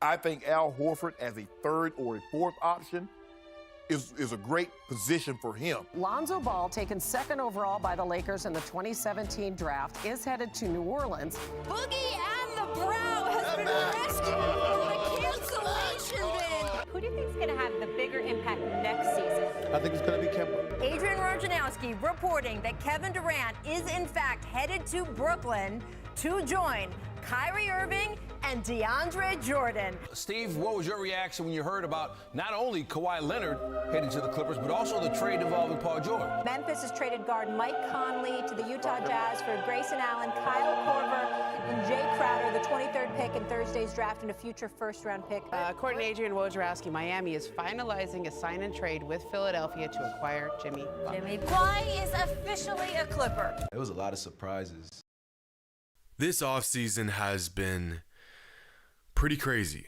I think Al Horford as a third or a fourth option is a great position for him. Lonzo Ball, taken second overall by the Lakers in the 2017 draft, is headed to New Orleans. Boogie and the Brow has been rescued from a cancellation bin. Who do you think is going to have the bigger impact next season? I think it's going to be Kemba. Adrian Wojnarowski reporting that Kevin Durant is in fact headed to Brooklyn to join Kyrie Irving and DeAndre Jordan. Steve, what was your reaction when you heard about not only Kawhi Leonard heading to the Clippers, but also the trade involving Paul George? Memphis has traded guard Mike Conley to the Utah Jazz for Grayson Allen, Kyle Korver, and Jay Crowder, the 23rd pick in Thursday's draft, and a future first-round pick. According to Adrian Wojnarowski, Miami is finalizing a sign-and-trade with Philadelphia to acquire Jimmy Butler. Jimmy Kawhi is officially a Clipper. There was a lot of surprises. This offseason has been pretty crazy.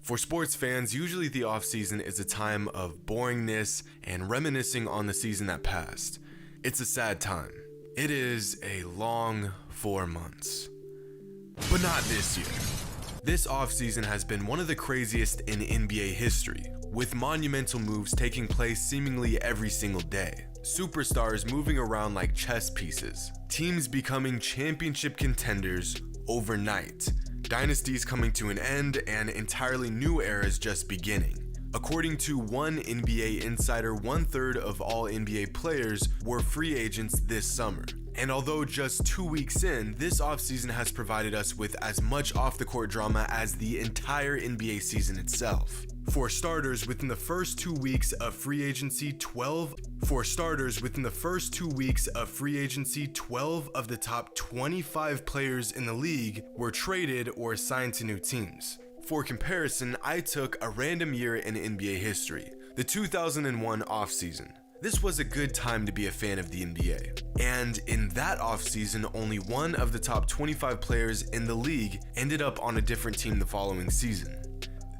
For sports fans, usually the offseason is a time of boringness and reminiscing on the season that passed. It's a sad time. It is a long 4 months. But not this year. This offseason has been one of the craziest in NBA history, with monumental moves taking place seemingly every single day. Superstars moving around like chess pieces, teams becoming championship contenders overnight, dynasties coming to an end, and entirely new eras just beginning. According to one NBA insider, 1/3 of all NBA players were free agents this summer. And although just 2 weeks in, this offseason has provided us with as much off-the-court drama as the entire NBA season itself. For starters, within the first 2 weeks of free agency, 12 of the top 25 players in the league were traded or signed to new teams. For comparison, I took a random year in NBA history, the 2001 offseason. This was a good time to be a fan of the NBA. And in that offseason, only one of the top 25 players in the league ended up on a different team the following season.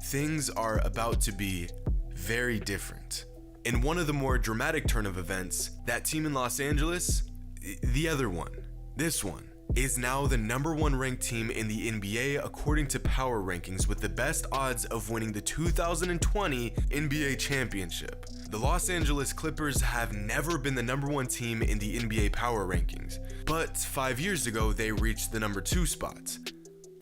Things are about to be very different. In one of the more dramatic turn of events, that team in Los Angeles, the other one, this one, is now the #1 ranked team in the NBA according to power rankings, with the best odds of winning the 2020 NBA championship. The Los Angeles Clippers have never been the #1 team in the NBA power rankings, but 5 years ago they reached the #2 spot,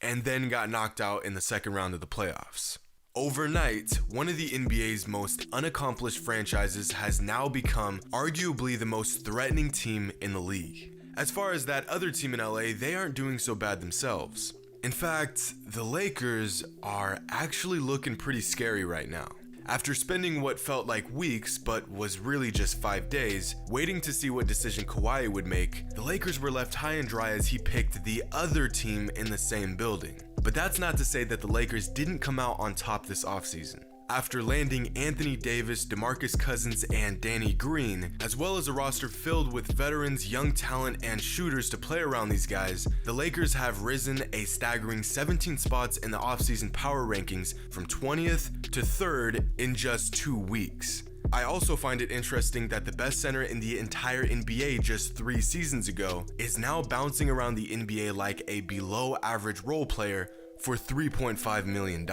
and then got knocked out in the second round of the playoffs. Overnight, one of the NBA's most unaccomplished franchises has now become arguably the most threatening team in the league. As far as that other team in LA, they aren't doing so bad themselves. In fact, the Lakers are actually looking pretty scary right now. After spending what felt like weeks, but was really just 5 days, waiting to see what decision Kawhi would make, the Lakers were left high and dry as he picked the other team in the same building. But that's not to say that the Lakers didn't come out on top this offseason. After landing Anthony Davis, DeMarcus Cousins, and Danny Green, as well as a roster filled with veterans, young talent, and shooters to play around these guys, the Lakers have risen a staggering 17 spots in the offseason power rankings from 20th to 3rd in just 2 weeks. I also find it interesting that the best center in the entire NBA just 3 seasons ago is now bouncing around the NBA like a below average role player for $3.5 million.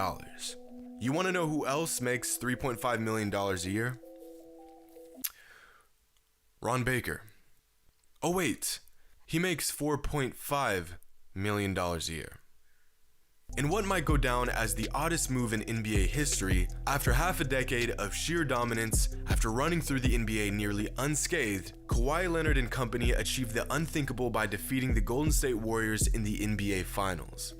You want to know who else makes $3.5 million a year? Ron Baker. Oh wait, he makes $4.5 million a year. In what might go down as the oddest move in NBA history, after half a decade of sheer dominance, after running through the NBA nearly unscathed, Kawhi Leonard and company achieved the unthinkable by defeating the Golden State Warriors in the NBA Finals.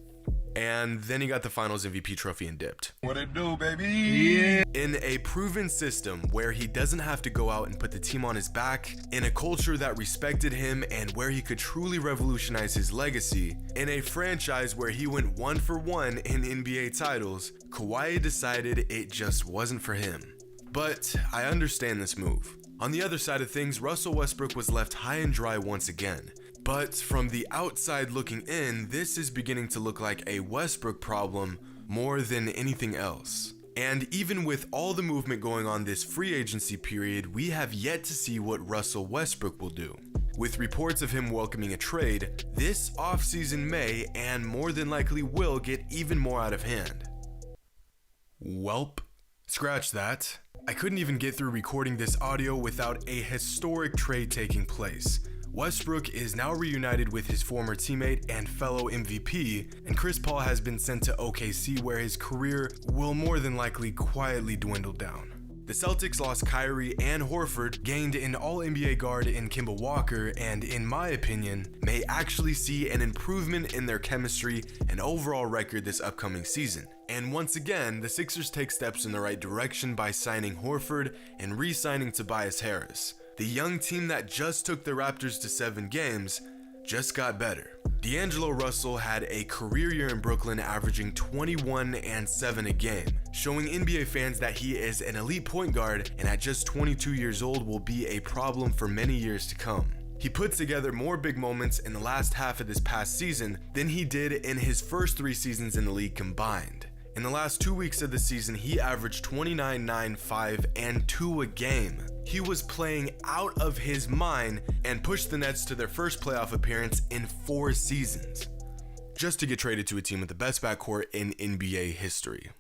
And then he got the Finals MVP trophy and dipped. What it do, baby? Yeah. In a proven system where he doesn't have to go out and put the team on his back, in a culture that respected him and where he could truly revolutionize his legacy, in a franchise where he went 1 for 1 in NBA titles, Kawhi decided it just wasn't for him. But I understand this move. On the other side of things, Russell Westbrook was left high and dry once again. But from the outside looking in, this is beginning to look like a Westbrook problem more than anything else. And even with all the movement going on this free agency period, we have yet to see what Russell Westbrook will do. With reports of him welcoming a trade, this offseason may and more than likely will get even more out of hand. Welp, scratch that. I couldn't even get through recording this audio without a historic trade taking place. Westbrook is now reunited with his former teammate and fellow MVP, and Chris Paul has been sent to OKC, where his career will more than likely quietly dwindle down. The Celtics lost Kyrie and Horford, gained an all-NBA guard in Kemba Walker, and in my opinion, may actually see an improvement in their chemistry and overall record this upcoming season. And once again, the Sixers take steps in the right direction by signing Horford and re-signing Tobias Harris. The young team that just took the Raptors to 7 games just got better. D'Angelo Russell had a career year in Brooklyn, averaging 21 and 7 a game, showing NBA fans that he is an elite point guard and at just 22 years old will be a problem for many years to come. He put together more big moments in the last half of this past season than he did in his first 3 seasons in the league combined. In the last 2 weeks of the season, he averaged 29, 9, 5, and 2 a game. He was playing out of his mind and pushed the Nets to their first playoff appearance in 4 seasons, just to get traded to a team with the best backcourt in NBA history.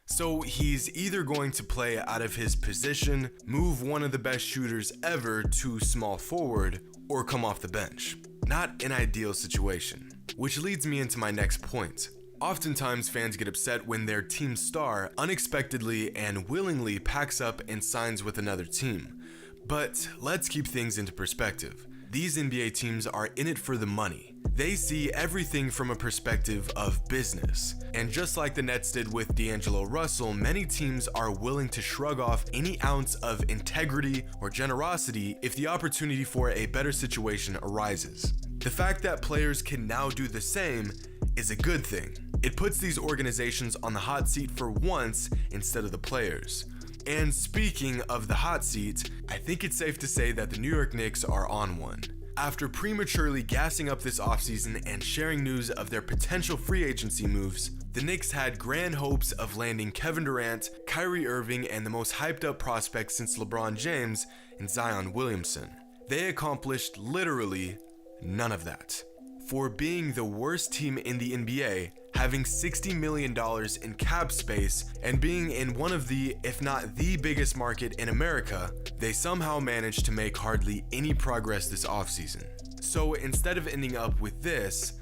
So he's either going to play out of his position, move one of the best shooters ever to small forward, or come off the bench. Not an ideal situation. Which leads me into my next point. Oftentimes, fans get upset when their team star unexpectedly and willingly packs up and signs with another team. But let's keep things into perspective. These NBA teams are in it for the money. They see everything from a perspective of business. And just like the Nets did with D'Angelo Russell, many teams are willing to shrug off any ounce of integrity or generosity if the opportunity for a better situation arises. The fact that players can now do the same is a good thing. It puts these organizations on the hot seat for once instead of the players. And speaking of the hot seat, I think it's safe to say that the New York Knicks are on one. After prematurely gassing up this offseason and sharing news of their potential free agency moves, the Knicks had grand hopes of landing Kevin Durant, Kyrie Irving, and the most hyped up prospect since LeBron James in Zion Williamson. They accomplished literally none of that. For being the worst team in the NBA, having $60 million in cap space, and being in one of the, if not the biggest market in America, they somehow managed to make hardly any progress this offseason. So instead of ending up with this,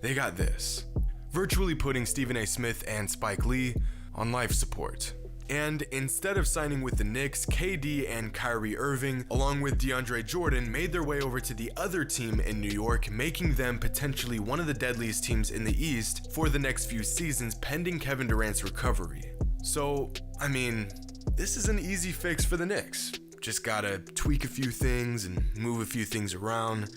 they got this. Virtually putting Stephen A. Smith and Spike Lee on life support. And instead of signing with the Knicks, KD and Kyrie Irving, along with DeAndre Jordan, made their way over to the other team in New York, making them potentially one of the deadliest teams in the East for the next few seasons, pending Kevin Durant's recovery. So, I mean, this is an easy fix for the Knicks. Just gotta tweak a few things and move a few things around,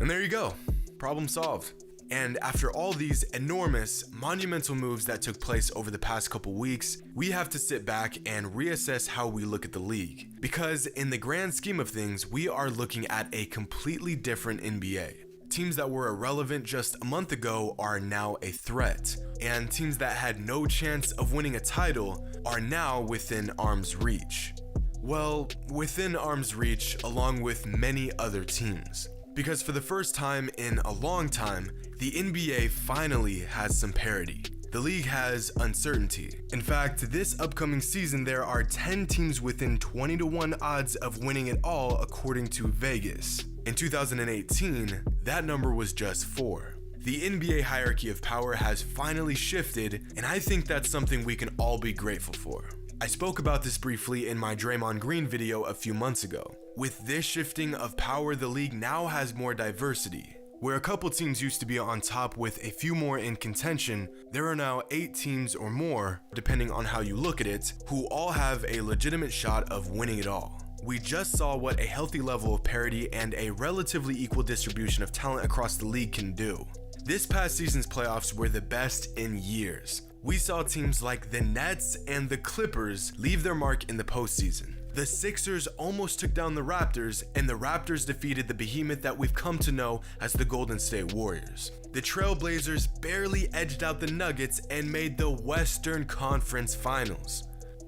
and there you go. Problem solved. And after all these enormous, monumental moves that took place over the past couple weeks, we have to sit back and reassess how we look at the league. Because in the grand scheme of things, we are looking at a completely different NBA. Teams that were irrelevant just a month ago are now a threat, and teams that had no chance of winning a title are now within arm's reach. Well, within arm's reach along with many other teams. Because for the first time in a long time, the NBA finally has some parity. The league has uncertainty. In fact, this upcoming season, there are 10 teams within 20-1 odds of winning it all, according to Vegas. In 2018, that number was just 4. The NBA hierarchy of power has finally shifted, and I think that's something we can all be grateful for. I spoke about this briefly in my Draymond Green video a few months ago. With this shifting of power, the league now has more diversity. Where a couple teams used to be on top with a few more in contention, there are now 8 teams or more, depending on how you look at it, who all have a legitimate shot of winning it all. We just saw what a healthy level of parity and a relatively equal distribution of talent across the league can do. This past season's playoffs were the best in years. We saw teams like the Nets and the Clippers leave their mark in the postseason. The Sixers almost took down the Raptors, and the Raptors defeated the behemoth that we've come to know as the Golden State Warriors. The Trailblazers barely edged out the Nuggets and made the Western Conference Finals.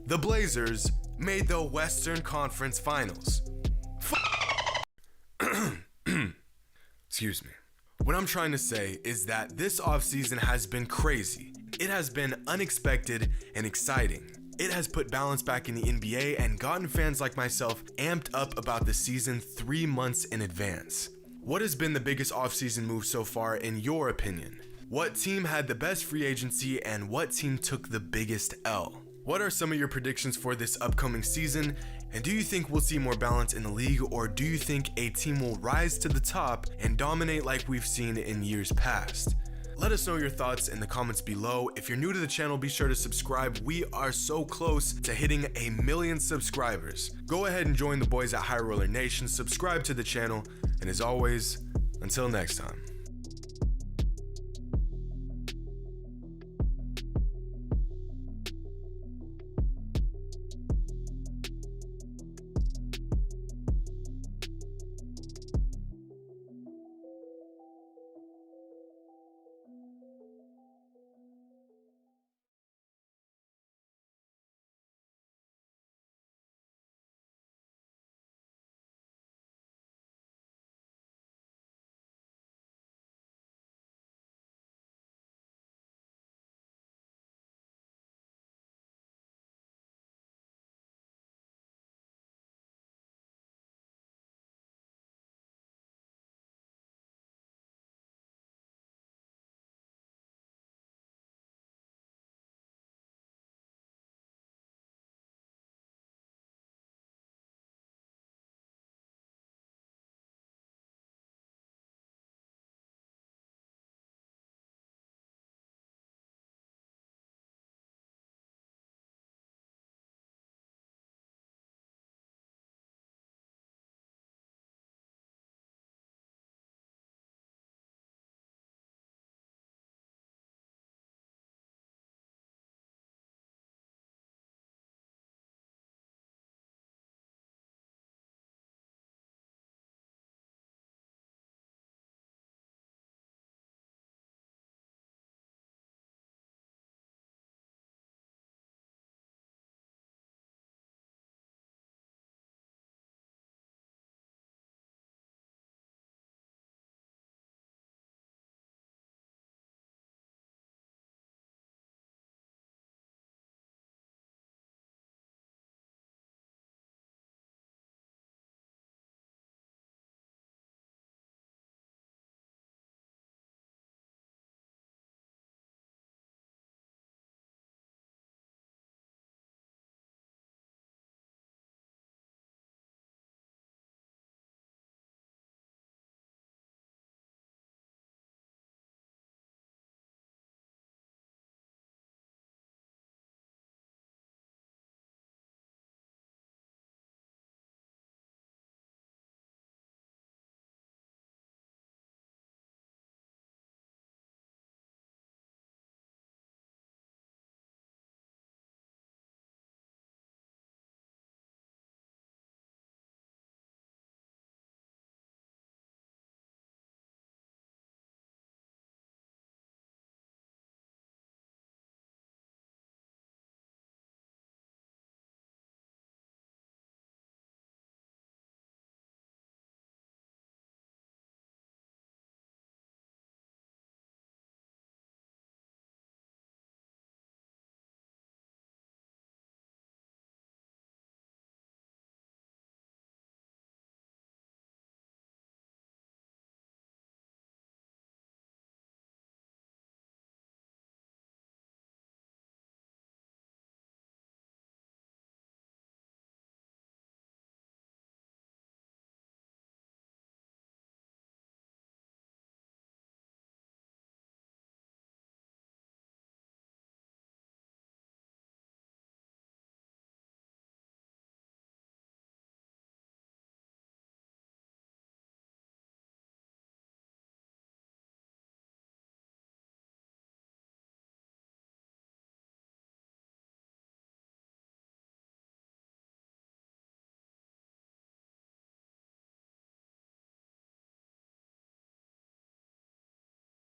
The Blazers made the Western Conference Finals. Excuse me. What I'm trying to say is that this offseason has been crazy. It has been unexpected and exciting. It has put balance back in the NBA and gotten fans like myself amped up about the season 3 months in advance. What has been the biggest offseason move so far in your opinion? What team had the best free agency and what team took the biggest L? What are some of your predictions for this upcoming season? And do you think we'll see more balance in the league, or do you think a team will rise to the top and dominate like we've seen in years past? Let us know your thoughts in the comments below. If you're new to the channel, be sure to subscribe. We are so close to hitting 1 million subscribers. Go ahead and join the boys at High Roller Nation, subscribe to the channel, and as always, until next time.